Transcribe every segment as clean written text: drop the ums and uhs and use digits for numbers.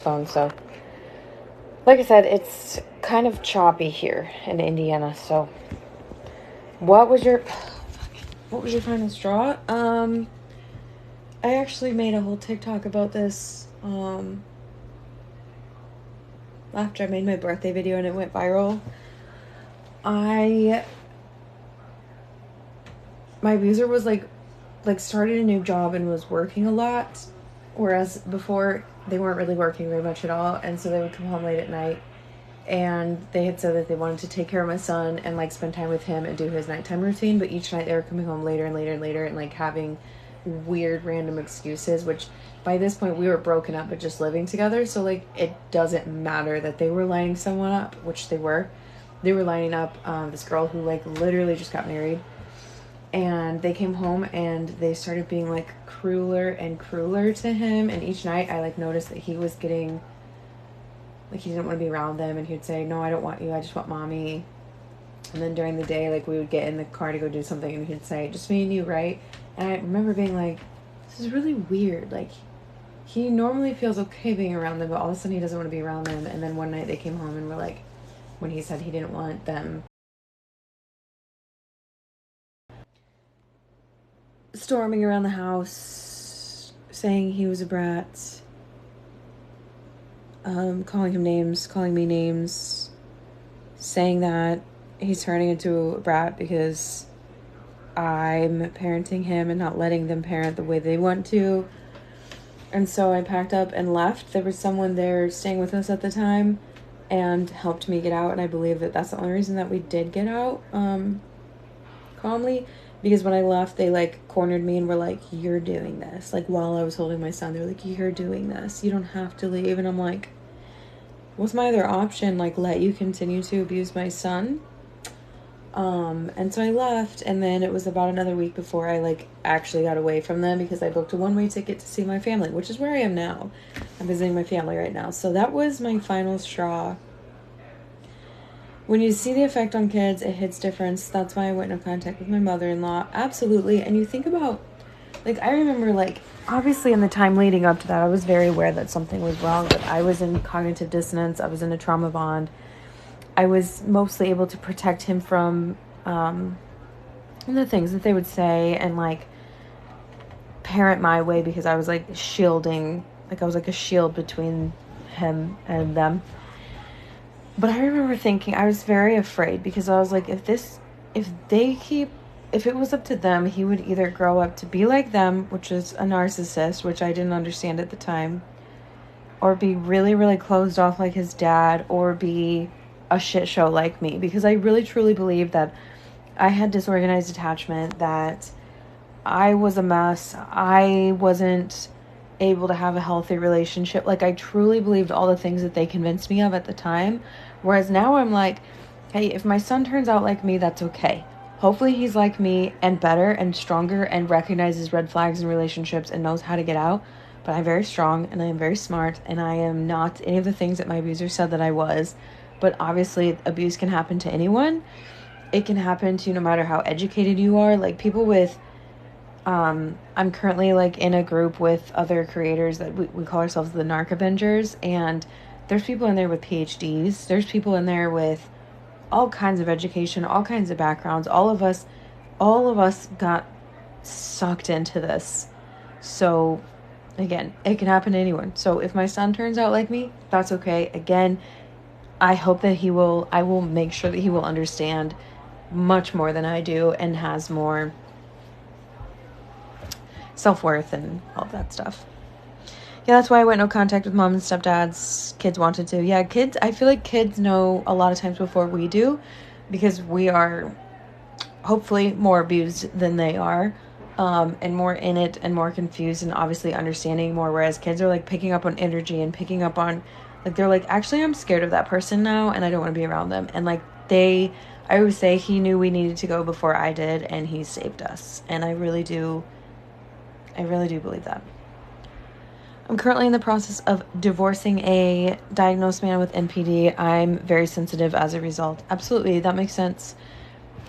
phone. So, like I said, it's kind of choppy here in Indiana. So, what was your final straw? I actually made a whole TikTok about this. After I made my birthday video and it went viral, my abuser was like started a new job and was working a lot, whereas before they weren't really working very much at all, and so they would come home late at night, and they had said that they wanted to take care of my son and like spend time with him and do his nighttime routine, but each night they were coming home later and later and later and like having weird random excuses, which by this point we were broken up but just living together, so like it doesn't matter that they were lining someone up, which they were lining up this girl who like literally just got married. And they came home and they started being like crueler and crueler to him, and each night I like noticed that he was getting like he didn't want to be around them, and he would say, no, I don't want you, I just want mommy. And then during the day, like we would get in the car to go do something and he'd say, just me and you, right? And I remember being like, this is really weird, like he normally feels okay being around them, but all of a sudden he doesn't want to be around them. And then one night they came home and were like, when he said he didn't want them, storming around the house, saying he was a brat, calling him names, calling me names, saying that he's turning into a brat because I'm parenting him and not letting them parent the way they want to. And so I packed up and left. There was someone there staying with us at the time and helped me get out, and I believe that that's the only reason that we did get out calmly, because when I left they like cornered me and were like, you're doing this, like while I was holding my son, they were like, you're doing this, you don't have to leave. And I'm like, what's my other option? Like, let you continue to abuse my son? And so I left, and then it was about another week before I like actually got away from them, because I booked a one-way ticket to see my family, which is where I am now. I'm visiting my family right now. So that was my final straw. When you see the effect on kids, it hits different. That's why I went into contact with my mother-in-law. Absolutely. And you think about, like, I remember, like, obviously in the time leading up to that, I was very aware that something was wrong, but I was in cognitive dissonance. I was in a trauma bond. I was mostly able to protect him from the things that they would say, and, like, parent my way, because I was, like, shielding, like, I was like a shield between him and them. But I remember thinking, I was very afraid, because I was like, if it was up to them, he would either grow up to be like them, which is a narcissist, which I didn't understand at the time, or be really, really closed off like his dad, or be a shit show like me, because I really, truly believed that I had disorganized attachment, that I was a mess, I wasn't able to have a healthy relationship. Like, I truly believed all the things that they convinced me of at the time. Whereas now I'm like, hey, if my son turns out like me, that's okay. Hopefully he's like me and better and stronger and recognizes red flags in relationships and knows how to get out. But I'm very strong and I am very smart, and I am not any of the things that my abuser said that I was. But obviously abuse can happen to anyone. It can happen to no matter how educated you are. Like, people with I'm currently like in a group with other creators that we call ourselves the Narc Avengers, and there's people in there with PhDs, there's people in there with all kinds of education, all kinds of backgrounds. All of us got sucked into this. So again, it can happen to anyone. So if my son turns out like me, that's okay. Again, I hope that I will make sure that he will understand much more than I do, and has more self-worth and all that stuff. Yeah, that's why I went no contact with mom and stepdads. Kids wanted to. Yeah, kids, I feel like kids know a lot of times before we do, because we are hopefully more abused than they are, and more in it and more confused and obviously understanding more, whereas kids are like picking up on energy and picking up on, like, they're like, actually I'm scared of that person now and I don't want to be around them. And like I always say, he knew we needed to go before I did, and he saved us. And I really do believe that. I'm currently in the process of divorcing a diagnosed man with NPD. I'm very sensitive as a result. Absolutely, that makes sense.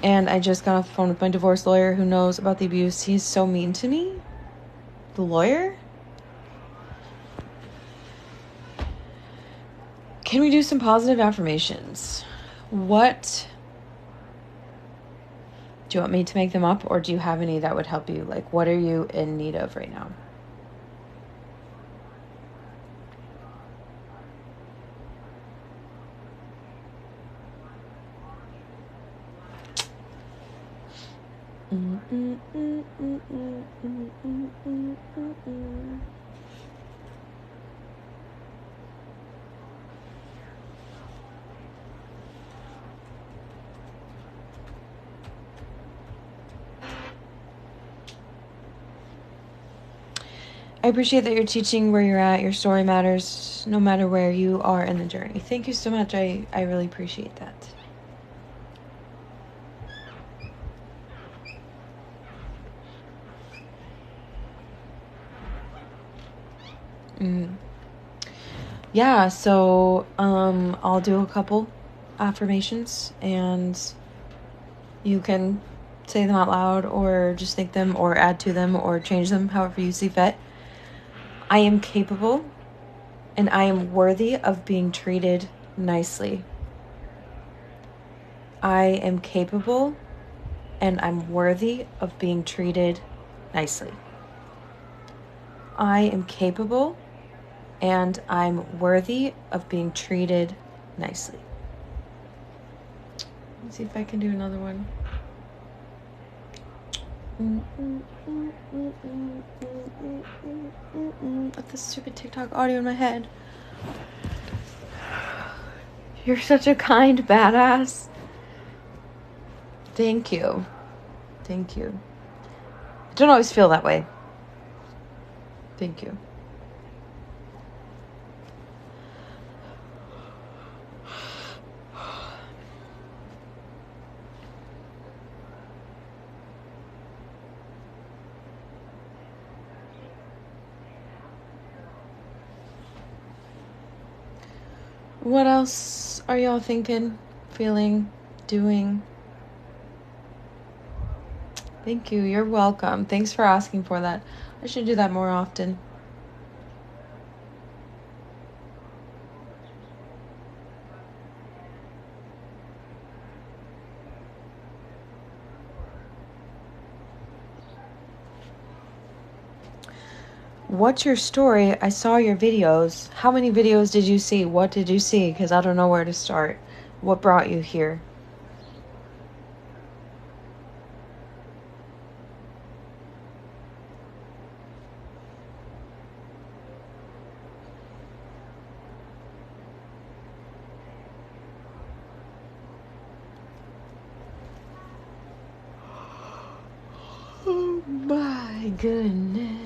And I just got off the phone with my divorce lawyer, who knows about the abuse. He's so mean to me. The lawyer? Can we do some positive affirmations? What do you want me to make them up, or do you have any that would help you? Like, what are you in need of right now? I appreciate that you're teaching where you're at. Your story matters no matter where you are in the journey. Thank you so much. I really appreciate that. Yeah, so I'll do a couple affirmations and you can say them out loud or just think them or add to them or change them however you see fit. I am capable and I am worthy of being treated nicely. I am capable and I'm worthy of being treated nicely. I am capable and I'm worthy of being treated nicely. Let's see if I can do another one. With this stupid TikTok audio in my head. You're such a kind badass. Thank you. Thank you. I don't always feel that way. Thank you. What else are y'all thinking, feeling, doing? Thank you. You're welcome. Thanks for asking for that. I should do that more often. What's your story? I saw your videos. How many videos did you see? What did you see? Because I don't know where to start. What brought you here? Oh my goodness.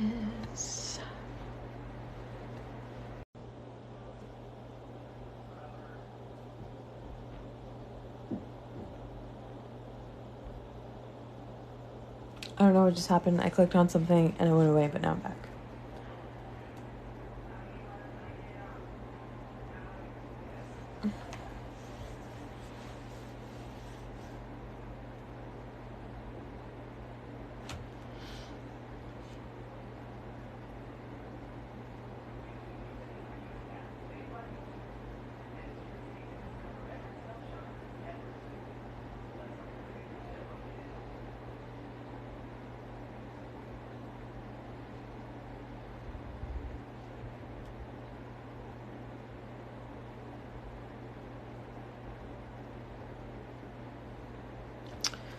I don't know what just happened. I clicked on something and it went away, but now I'm back.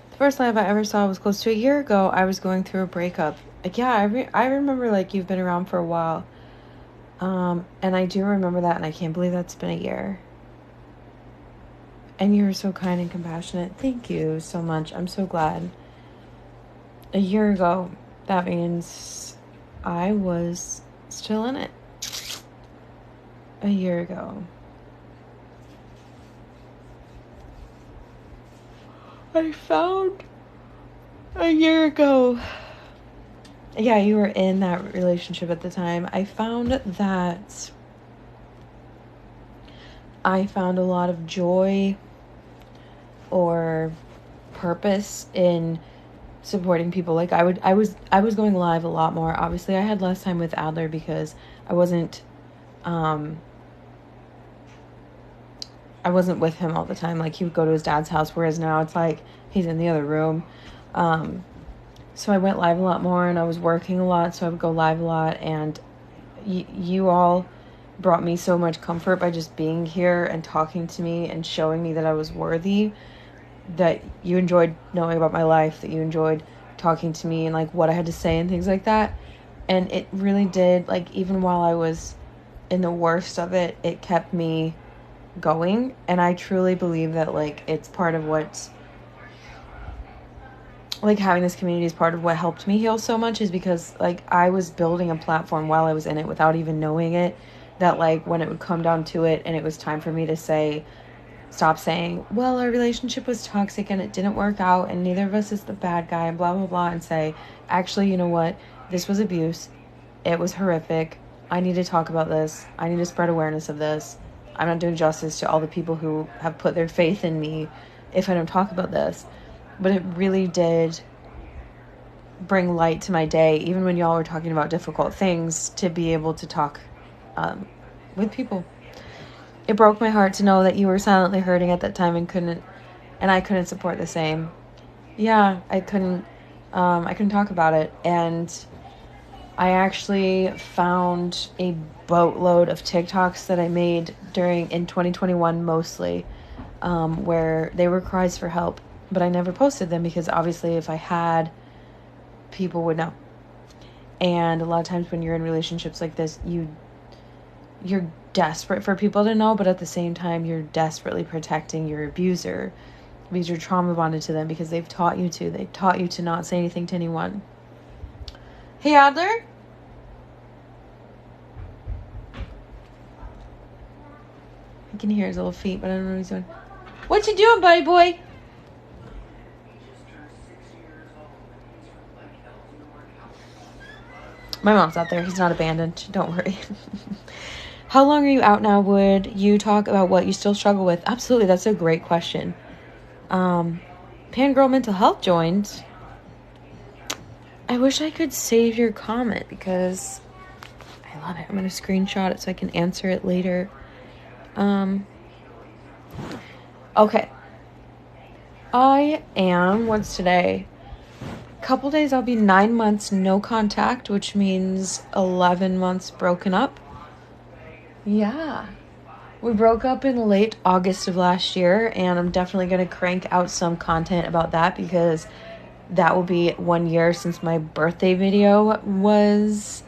The first live I ever saw was close to a year ago. I was going through a breakup. Yeah, I remember like you've been around for a while. And I do remember that, and I can't believe that's been a year. And you're so kind and compassionate. Thank you so much. I'm so glad. A year ago, that means I was still in it. A year ago. I found a year ago. Yeah, you were in that relationship at the time. I found that I found a lot of joy or purpose in supporting people. Like I was going live a lot more. Obviously, I had less time with Adler because I wasn't I wasn't with him all the time. Like, he would go to his dad's house, whereas now it's like he's in the other room. So I went live a lot more, and I was working a lot, so I would go live a lot, and you all brought me so much comfort by just being here and talking to me and showing me that I was worthy, that you enjoyed knowing about my life, that you enjoyed talking to me and like what I had to say and things like that. And it really did, like, even while I was in the worst of it, it kept me going. And I truly believe that, like, it's part of what's, like, having this community is part of what helped me heal so much, is because, like, I was building a platform while I was in it without even knowing it, that, like, when it would come down to it and it was time for me to say, stop saying, well, our relationship was toxic and it didn't work out and neither of us is the bad guy and blah, blah, blah, and say, actually, you know what? This was abuse. It was horrific. I need to talk about this. I need to spread awareness of this. I'm not doing justice to all the people who have put their faith in me if I don't talk about this. But it really did bring light to my day, even when y'all were talking about difficult things, to be able to talk with people. It broke my heart to know that you were silently hurting at that time and I couldn't support the same. Yeah, I couldn't talk about it. And I actually found a boatload of TikToks that I made in 2021 mostly, where they were cries for help, but I never posted them because obviously if I had, people would know. And a lot of times when you're in relationships like this, you're desperate for people to know, but at the same time, you're desperately protecting your abuser because you're trauma bonded to them, because they've taught you to not say anything to anyone. Hey, Adler. I can hear his little feet, but I don't know what he's doing. What you doing, buddy boy? My mom's out there. He's not abandoned. Don't worry. How long are you out now? Would you talk about what you still struggle with? Absolutely. That's a great question. Pangirl Mental Health joined. I wish I could save your comment because I love it. I'm going to screenshot it so I can answer it later. Okay. What's today? Couple days I'll be 9 months no contact, which means 11 months broken up. Yeah. We broke up in late August of last year, and I'm definitely going to crank out some content about that because that will be 1 year since my birthday video was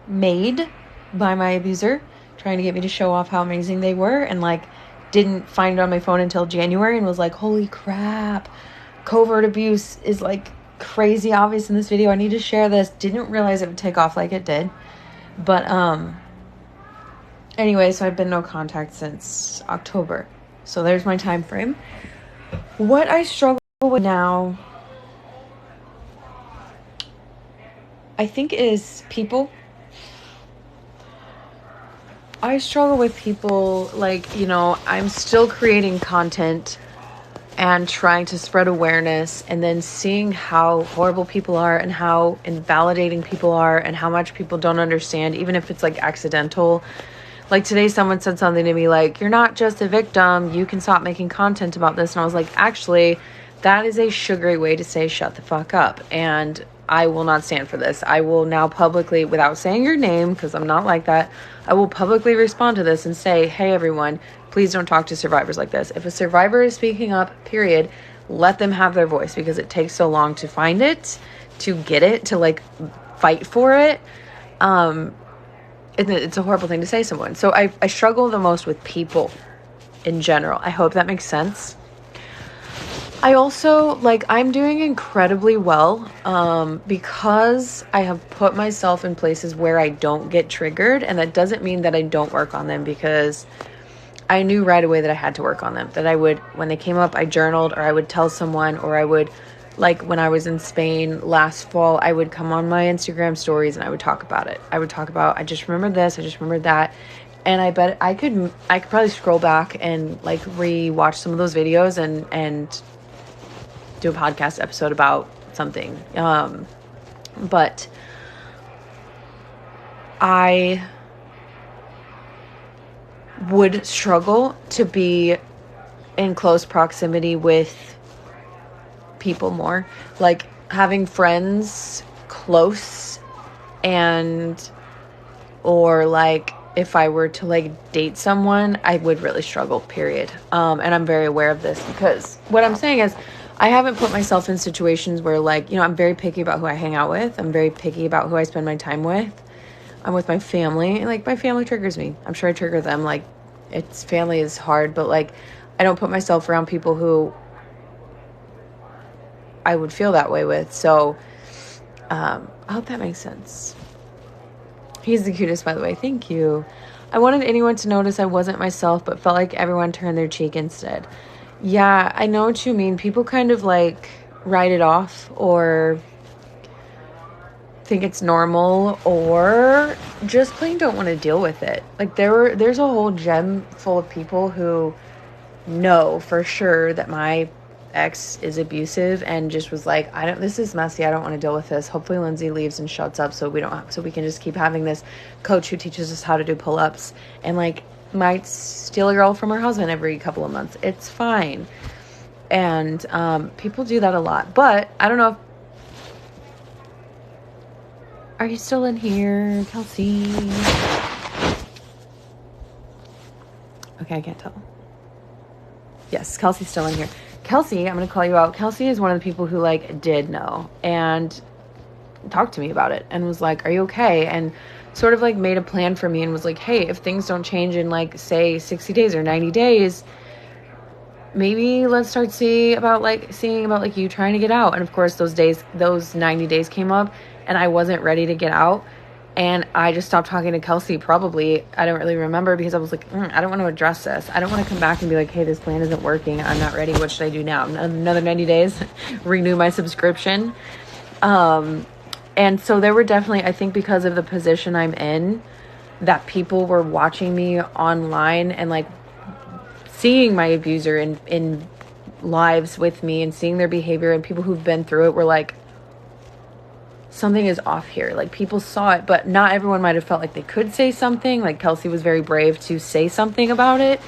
made by my abuser, trying to get me to show off how amazing they were, and like didn't find it on my phone until January and was like, holy crap, covert abuse is like crazy obvious in this video. I need to share this. Didn't realize it would take off like it did. But anyway, so I've been no contact since October. So there's my time frame. What I struggle with now, I think, is people. I struggle with people, like, you know, I'm still creating content and trying to spread awareness, and then seeing how horrible people are and how invalidating people are and how much people don't understand, even if it's like accidental. Like today someone said something to me like, you're not just a victim, you can stop making content about this. And I was like, actually, that is a sugary way to say shut the fuck up. And I will not stand for this. I will now publicly, without saying your name, because I'm not like that, I will publicly respond to this and say, hey everyone, please don't talk to survivors like this. If a survivor is speaking up, period, let them have their voice, because it takes so long to find it, to get it, to like fight for it. It's a horrible thing to say to someone. So I struggle the most with people in general. I hope that makes sense. I also, like, I'm doing incredibly well because I have put myself in places where I don't get triggered. And that doesn't mean that I don't work on them, because I knew right away that I had to work on them. That I would, when they came up, I journaled, or I would tell someone, or I would, like when I was in Spain last fall, I would come on my Instagram stories and I would talk about it. I would talk about, I just remembered this, I just remembered that. And I bet I could probably scroll back and like re-watch some of those videos and do a podcast episode about something. But would struggle to be in close proximity with people more. Like having friends close, and or like if I were to like date someone, I would really struggle, period. And I'm very aware of this, because what I'm saying is I haven't put myself in situations where, like, I'm very picky about who I hang out with. I'm very picky about who I spend my time with. I'm with my family, and like my family triggers me. I'm sure I trigger them. Like, it's family is hard, but like I don't put myself around people who I would feel that way with. So I hope that makes sense. He's the cutest, by the way. Thank you. I wanted anyone to notice I wasn't myself, but felt like everyone turned their cheek instead. Yeah, I know what you mean. People kind of like write it off, or think it's normal, or just plain don't want to deal with it. Like there's a whole gem full of people who know for sure that my ex is abusive, and just was like, this is messy, I don't want to deal with this. Hopefully Lindsay leaves and shuts up so we can just keep having this coach who teaches us how to do pull-ups, and like might steal a girl from her husband every couple of months. It's fine. And people do that a lot. But I don't know if, are you still in here, Kelsey? Okay, I can't tell. Yes, Kelsey's still in here. Kelsey, I'm going to call you out. Kelsey is one of the people who like did know and talked to me about it and was like, are you okay? And sort of like made a plan for me and was like, hey, if things don't change in like say 60 days or 90 days, maybe let's start seeing about you trying to get out. And of course those 90 days came up and I wasn't ready to get out. And I just stopped talking to Kelsey, probably, I don't really remember, because I was like, I don't want to address this. I don't want to come back and be like, hey, this plan isn't working. I'm not ready. What should I do now? Another 90 days, renew my subscription. And so there were definitely, I think because of the position I'm in, that people were watching me online and like seeing my abuser in lives with me and seeing their behavior, and people who've been through it were like, something is off here. Like people saw it, but not everyone might have felt like they could say something. Like Kelsey was very brave to say something about it.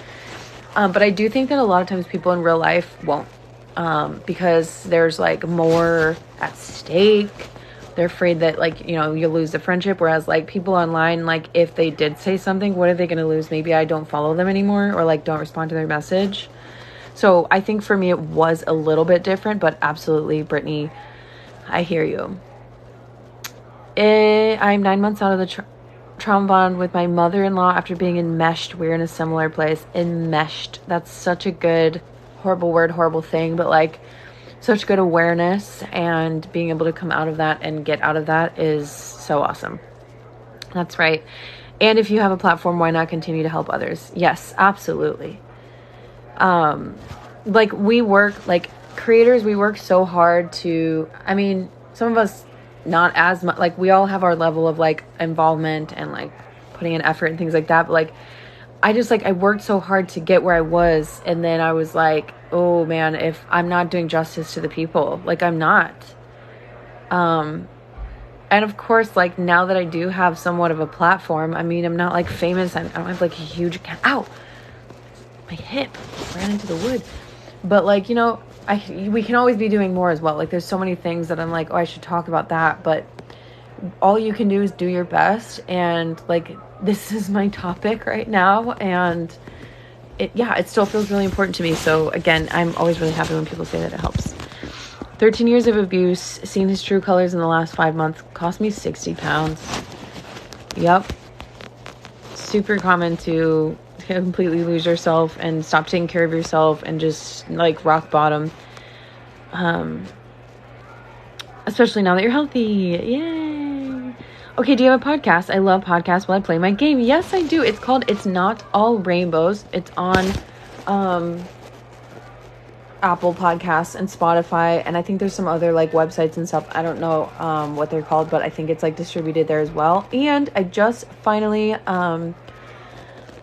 But I do think that a lot of times people in real life won't, because there's like more at stake. They're afraid that like, you'll lose the friendship. Whereas like people online, like if they did say something, what are they going to lose? Maybe I don't follow them anymore, or like don't respond to their message. So I think for me, it was a little bit different, but absolutely, Brittany, I hear you. I'm 9 months out of the trauma bond with my mother-in-law after being enmeshed. We're in a similar place. Enmeshed. That's such a good, horrible word, horrible thing, but like such good awareness, and being able to come out of that and get out of that is so awesome. That's right. And if you have a platform, why not continue to help others? Yes, absolutely. Like we work, like creators, we work so hard to, some of us not as much, like we all have our level of like involvement and like putting in effort and things like that, but like I worked so hard to get where I was, and then I was like, oh man, if I'm not doing justice to the people, like I'm not. And of course, like now that I do have somewhat of a platform, I'm not like famous, I don't have like a huge account. Ow, my hip ran into the wood. But like, we can always be doing more as well. Like there's so many things that I'm like, oh, I should talk about that. But all you can do is do your best. And like, this is my topic right now. And it still feels really important to me. So again, I'm always really happy when people say that it helps. 13 years of abuse, seen his true colors in the last 5 months, cost me 60 pounds. Yep. Super common to completely lose yourself and stop taking care of yourself and just like rock bottom. Especially now that you're healthy. Yay. Okay, do you have a podcast? I love podcasts while I play my game. Yes, I do. It's called It's Not All Rainbows. It's on Apple Podcasts and Spotify, and I think there's some other like websites and stuff. I don't know what they're called, but I think it's like distributed there as well. And I just finally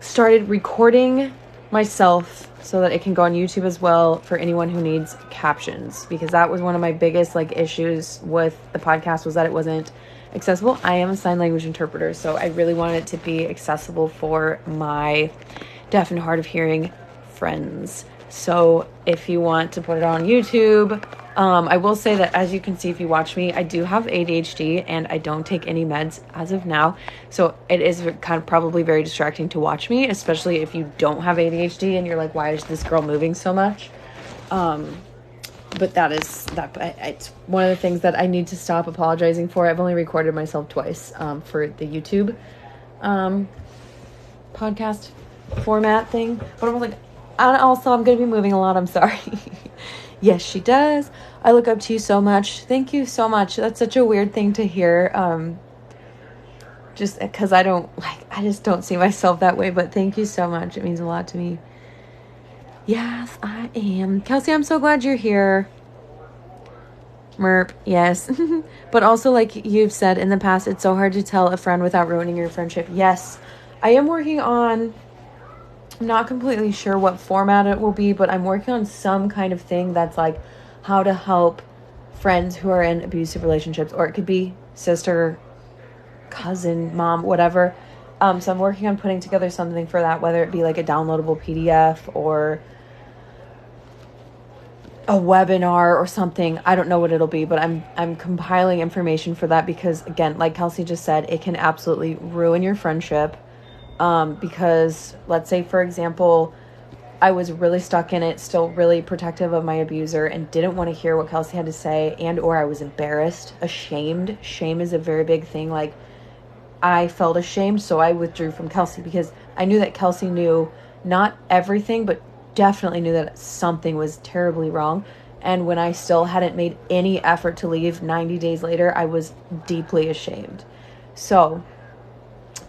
started recording myself so that it can go on YouTube as well for anyone who needs captions, because that was one of my biggest like issues with the podcast, was that it wasn't accessible. I am a sign language interpreter, so I really wanted it to be accessible for my deaf and hard of hearing friends. So if you want to put it on YouTube, I will say that, as you can see, if you watch me, I do have ADHD and I don't take any meds as of now. So it is kind of probably very distracting to watch me, especially if you don't have ADHD and you're like, why is this girl moving so much? But it's one of the things that I need to stop apologizing for. I've only recorded myself twice, for the YouTube, podcast format thing. But I was like, and also I'm going to be moving a lot. I'm sorry. Yes, she does. I look up to you so much. Thank you so much. That's such a weird thing to hear. Just because I just don't see myself that way, but thank you so much. It means a lot to me. Yes, I am. Kelsey, I'm so glad you're here. Merp, yes. But also, like you've said in the past, it's so hard to tell a friend without ruining your friendship. Yes, I am working on, I'm not completely sure what format it will be, but I'm working on some kind of thing that's like how to help friends who are in abusive relationships, or it could be sister, cousin, mom, whatever. So I'm working on putting together something for that, whether it be like a downloadable PDF or a webinar or something. I don't know what it'll be, but I'm compiling information for that because, again, like Kelsey just said, it can absolutely ruin your friendship. Because let's say, for example, I was really stuck in it, still really protective of my abuser and didn't want to hear what Kelsey had to say, and or I was embarrassed, ashamed. Shame is a very big thing. Like, I felt ashamed, so I withdrew from Kelsey because I knew that Kelsey knew not everything, but definitely knew that something was terribly wrong. And when I still hadn't made any effort to leave 90 days later, I was deeply ashamed. So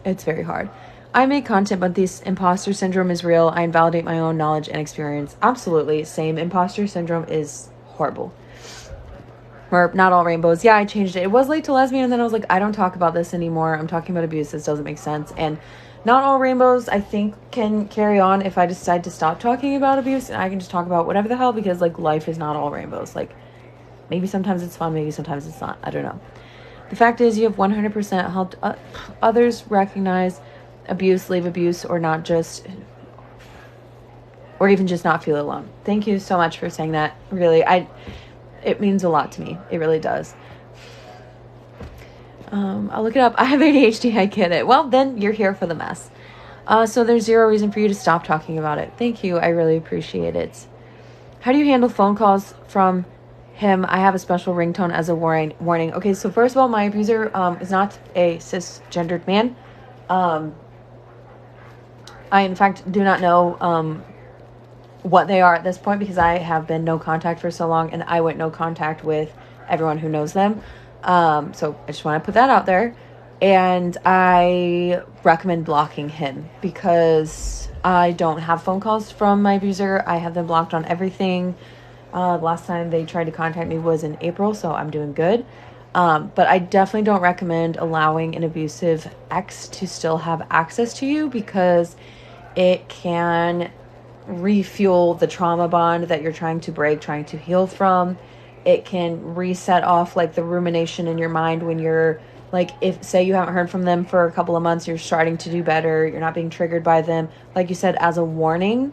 it's very hard. I make content, but this imposter syndrome is real. I invalidate my own knowledge and experience. Absolutely. Same. Imposter syndrome is horrible. Or not all rainbows. Yeah, I changed it. It was late to lesbian, and then I was like, I don't talk about this anymore. I'm talking about abuse. This doesn't make sense. And not all rainbows, I think, can carry on if I decide to stop talking about abuse, and I can just talk about whatever the hell, because, like, life is not all rainbows. Like, maybe sometimes it's fun, maybe sometimes it's not. I don't know. The fact is, you have 100% helped others recognize abuse, leave abuse, or not just, or even just not feel alone. Thank you so much for saying that. Really, it means a lot to me. It really does. I'll look it up. I have ADHD. I get it. Well, then you're here for the mess. So there's zero reason for you to stop talking about it. Thank you. I really appreciate it. How do you handle phone calls from him? I have a special ringtone as a warning. Okay, so first of all, my abuser is not a cisgendered man. I, in fact, do not know what they are at this point because I have been no contact for so long, and I went no contact with everyone who knows them. So I just want to put that out there. And I recommend blocking him because I don't have phone calls from my abuser. I have them blocked on everything. Last time they tried to contact me was in April, so I'm doing good. But I definitely don't recommend allowing an abusive ex to still have access to you because it can refuel the trauma bond that you're trying to break, trying to heal from. It can reset off like the rumination in your mind when you're like, if say you haven't heard from them for a couple of months, you're starting to do better, you're not being triggered by them, like you said, as a warning,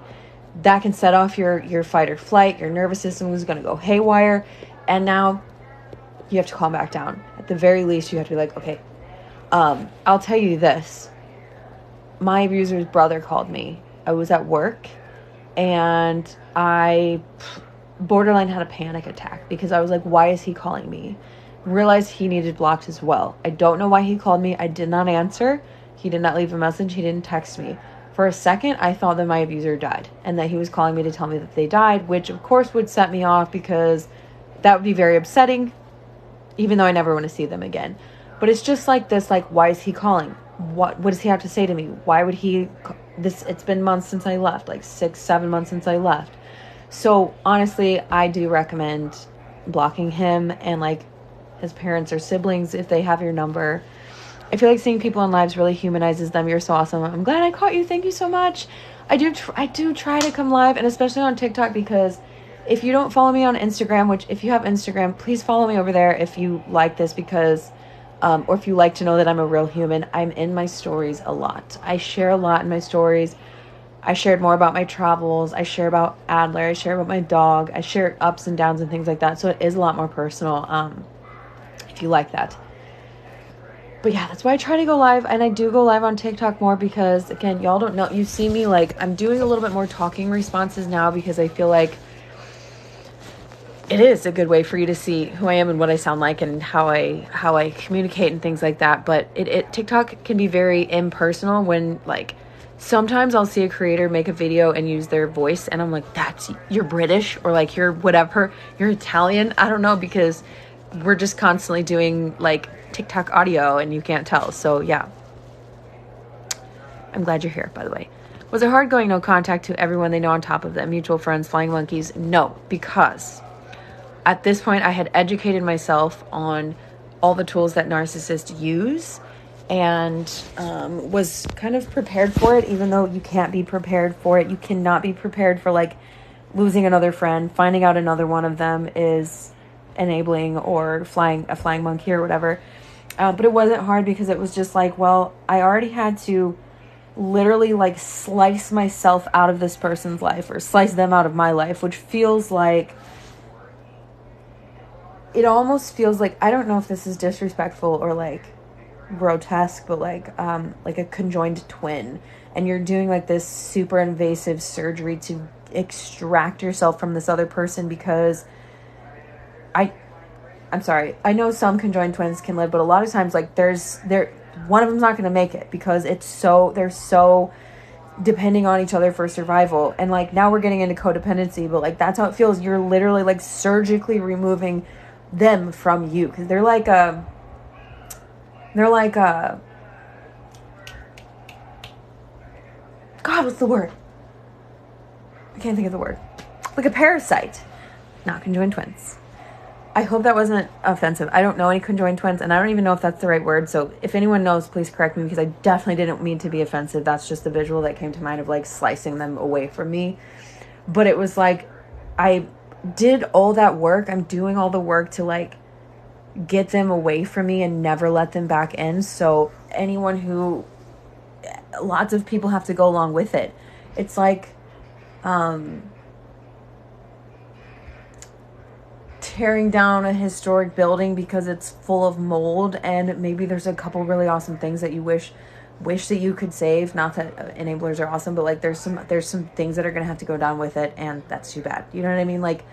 that can set off your fight or flight. Your nervous system is going to go haywire, and now you have to calm back down. At the very least, you have to be like, okay, I'll tell you this. My abuser's brother called me. I was at work, and I borderline had a panic attack because I was like, why is he calling me? Realized he needed blocked as well. I don't know why he called me. I did not answer. He did not leave a message. He didn't text me. For a second, I thought that my abuser died and that he was calling me to tell me that they died, which of course would set me off because that would be very upsetting, even though I never want to see them again. But it's just like this, like, why is he calling? What does he have to say to me? Why would he, it's been months since I left, like 6-7 months since I left. So honestly, I do recommend blocking him and like his parents or siblings if they have your number. I feel like seeing people in lives really humanizes them. You're so awesome. I'm glad I caught you. Thank you so much. I do try to come live, and especially on TikTok, because if you don't follow me on Instagram, which if you have Instagram, please follow me over there if you like this, because or if you like to know that I'm a real human. I'm in my stories a lot. I share a lot in my stories. I shared more about my travels. I share about Adler. I share about my dog. I share ups and downs and things like that. So it is a lot more personal, if you like that. But yeah, that's why I try to go live. And I do go live on TikTok more because, again, y'all don't know. You see me, like, I'm doing a little bit more talking responses now because I feel like it is a good way for you to see who I am and what I sound like and how I communicate and things like that. But TikTok can be very impersonal when, like, sometimes I'll see a creator make a video and use their voice and I'm like, you're British, or like you're whatever, you're Italian. I don't know, because we're just constantly doing like TikTok audio and you can't tell. So yeah, I'm glad you're here, by the way. Was it hard going no contact to everyone they know on top of them? Mutual friends, flying monkeys? No, because at this point I had educated myself on all the tools that narcissists use and was kind of prepared for it, even though you can't be prepared for it. You cannot be prepared for like losing another friend, finding out another one of them is enabling or a flying monkey or whatever. But it wasn't hard because it was just like, well, I already had to literally like slice myself out of this person's life or slice them out of my life, which feels like, it almost feels like, I don't know if this is disrespectful or like grotesque, but like a conjoined twin, and you're doing like this super invasive surgery to extract yourself from this other person because I'm sorry, I know some conjoined twins can live, but a lot of times like one of them's not going to make it because they're so depending on each other for survival. And like now we're getting into codependency, but like that's how it feels. You're literally like surgically removing them from you because they're like God, what's the word? I can't think of the word. Like a parasite, not conjoined twins. I hope that wasn't offensive. I don't know any conjoined twins, and I don't even know if that's the right word. So if anyone knows, please correct me, because I definitely didn't mean to be offensive. That's just the visual that came to mind of like slicing them away from me. But it was like, I did all that work. I'm doing all the work to like get them away from me and never let them back in. So lots of people have to go along with it. It's like, tearing down a historic building because it's full of mold, and maybe there's a couple really awesome things that you wish that you could save. Not that enablers are awesome, but like there's some things that are going to have to go down with it, and that's too bad. You know what I mean? Like,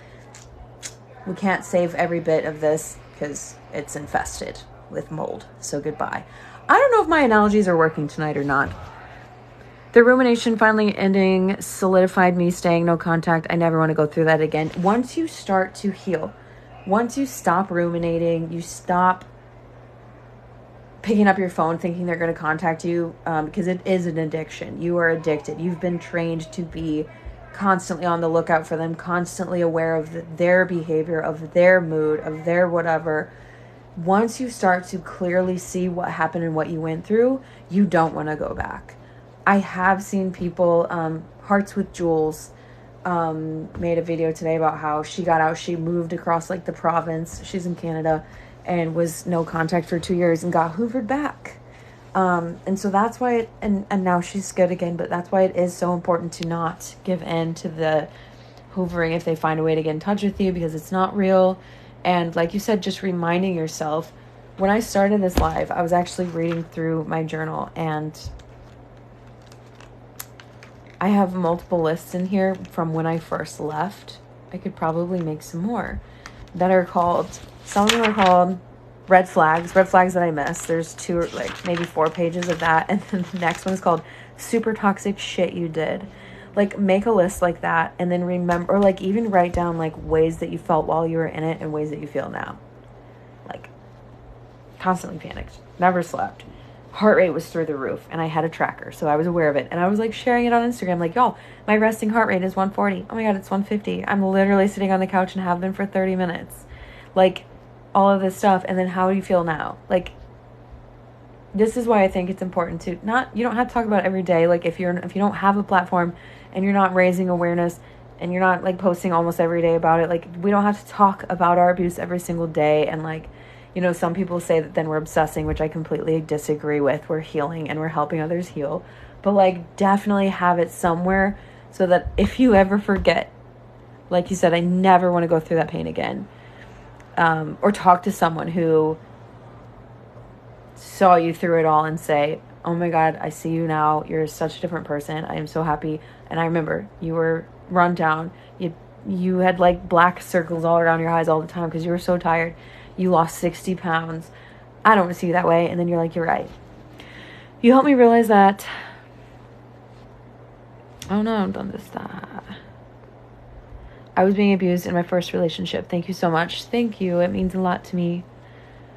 we can't save every bit of this because it's infested with mold. So goodbye. I don't know if my analogies are working tonight or not. The rumination finally ending solidified me staying no contact. I never want to go through that again. Once you start to heal, once you stop ruminating, you stop picking up your phone thinking they're going to contact you, because it is an addiction. You are addicted. You've been trained to be constantly on the lookout for them, constantly aware of their behavior, of their mood, of their whatever. Once you start to clearly see what happened and what you went through, you don't want to go back. I have seen people, Hearts with Jules, made a video today about how she got out, she moved across like the province, she's in Canada, and was no contact for 2 years and got hoovered back. And so that's why and now she's good again, but that's why it is so important to not give in to the hoovering if they find a way to get in touch with you, because it's not real. And like you said, just reminding yourself. When I started this live, I was actually reading through my journal, and I have multiple lists in here from when I first left. I could probably make some more that are called, some of them are called red flags that I missed. There's 2, like maybe 4 pages of that. And then the next one is called super toxic shit you did. Like, make a list like that, and then remember, or like even write down like ways that you felt while you were in it and ways that you feel now. Like, constantly panicked, never slept. Heart rate was through the roof, and I had a tracker, so I was aware of it. And I was like sharing it on Instagram, like, y'all, my resting heart rate is 140. Oh my God, it's 150. I'm literally sitting on the couch and have been for 30 minutes. Like, all of this stuff. And then how do you feel now? Like, this is why I think it's important to you don't have to talk about it every day. Like, if you don't have a platform and you're not raising awareness and you're not like posting almost every day about it, like, we don't have to talk about our abuse every single day. And like, you know, some people say that then we're obsessing, which I completely disagree with. We're healing and we're helping others heal. but like definitely have it somewhere so that if you ever forget, like you said, I never want to go through that pain again. Or talk to someone who saw you through it all and say, oh my God, I see you now. You're such a different person. I am so happy. And I remember you were run down. You had like black circles all around your eyes all the time because you were so tired. You lost 60 pounds. I don't want to see you that way. And then you're like, you're right. You helped me realize that. Oh no, ¿dónde está? I was being abused in my first relationship. Thank you so much. Thank you. It means a lot to me.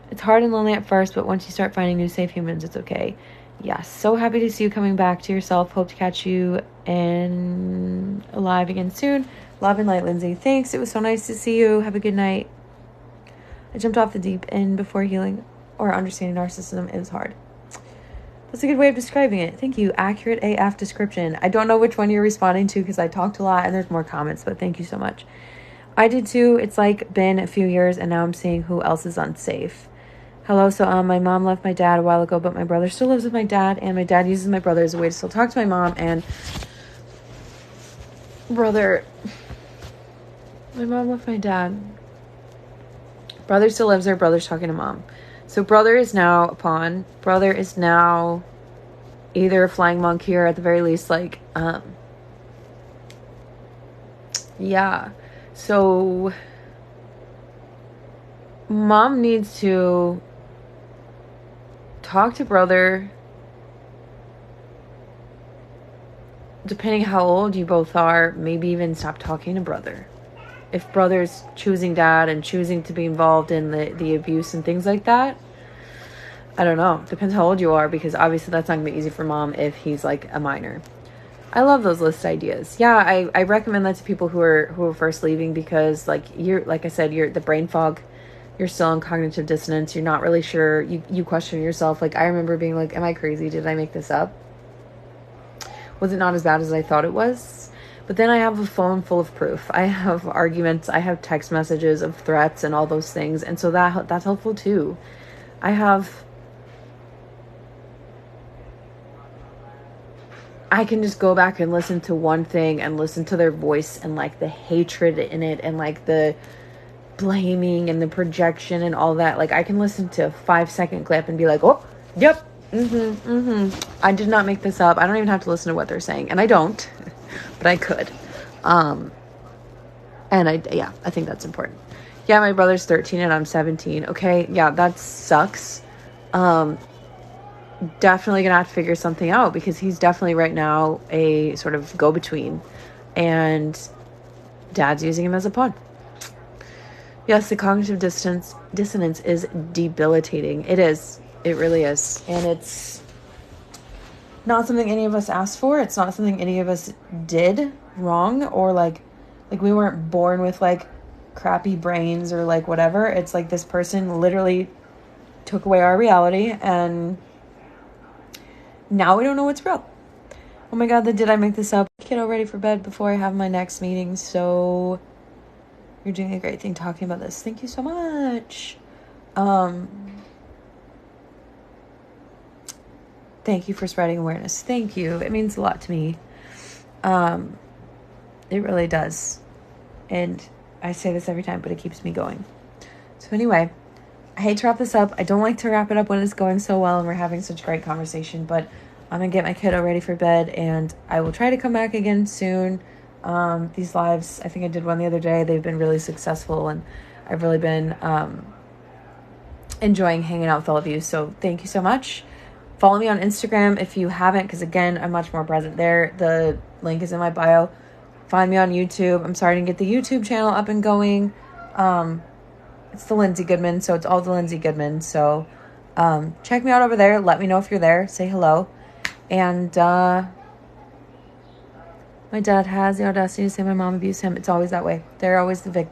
It's hard and lonely at first, but once you start finding new safe humans, it's okay. Yes, so happy to see you coming back to yourself. Hope to catch you alive again soon. Love and light, Lindsay. Thanks. It was so nice to see you. Have a good night. I jumped off the deep end before healing or understanding narcissism. It was hard. That's a good way of describing it. Thank you. Accurate AF description. I don't know which one you're responding to because I talked a lot and there's more comments, but thank you so much. I did too. It's like been a few years and now I'm seeing who else is unsafe. Hello. So my mom left my dad a while ago, but my brother still lives with my dad, and my dad uses my brother as a way to still talk to my mom and brother. My mom left my dad. Brother still lives there. Brother's talking to mom. So brother is now a pawn. Brother is now either a flying monkey or at the very least like, yeah. So mom needs to talk to brother, depending how old you both are, maybe even stop talking to brother. If brother's choosing dad and choosing to be involved in the abuse and things like that, I don't know. Depends how old you are, because obviously that's not going to be easy for mom if he's like a minor. I love those list ideas. Yeah, I recommend that to people who are first leaving, because like I said, you're the brain fog. You're still in cognitive dissonance. You're not really sure. You question yourself. Like I remember being like, am I crazy? Did I make this up? Was it not as bad as I thought it was? But then I have a phone full of proof. I have arguments. I have text messages of threats and all those things. And so that's helpful too. I can just go back and listen to one thing and listen to their voice and like the hatred in it and like the blaming and the projection and all that. Like I can listen to a 5-second clip and be like, oh, yep. I did not make this up. I don't even have to listen to what they're saying. And I don't, but I could. And I think that's important. Yeah, my brother's 13 and I'm 17. Okay. Yeah, that sucks. Definitely gonna have to figure something out, because he's definitely right now a sort of go-between and dad's using him as a pawn. Yes, the cognitive dissonance is debilitating. It is. It really is. And it's not something any of us asked for. It's not something any of us did wrong, or like we weren't born with like crappy brains or like whatever. It's like this person literally took away our reality and now we don't know what's real. Oh my God, did I make this up? Kiddo ready for bed before I have my next meeting. So you're doing a great thing talking about this. Thank you so much. Thank you for spreading awareness. Thank you. It means a lot to me. It really does. And I say this every time, but it keeps me going. So anyway, I hate to wrap this up. I don't like to wrap it up when it's going so well and we're having such great conversation, but I'm going to get my kiddo ready for bed and I will try to come back again soon. These lives, I think I did one the other day. They've been really successful and I've really been enjoying hanging out with all of you. So thank you so much. Follow me on Instagram if you haven't, because again, I'm much more present there. The link is in my bio. Find me on YouTube. I'm starting to get the YouTube channel up and going. It's the Lindsay Goodman, so it's all the Lindsay Goodman. So check me out over there. Let me know if you're there. Say hello. And my dad has the audacity to say my mom abused him. It's always that way. They're always the victim.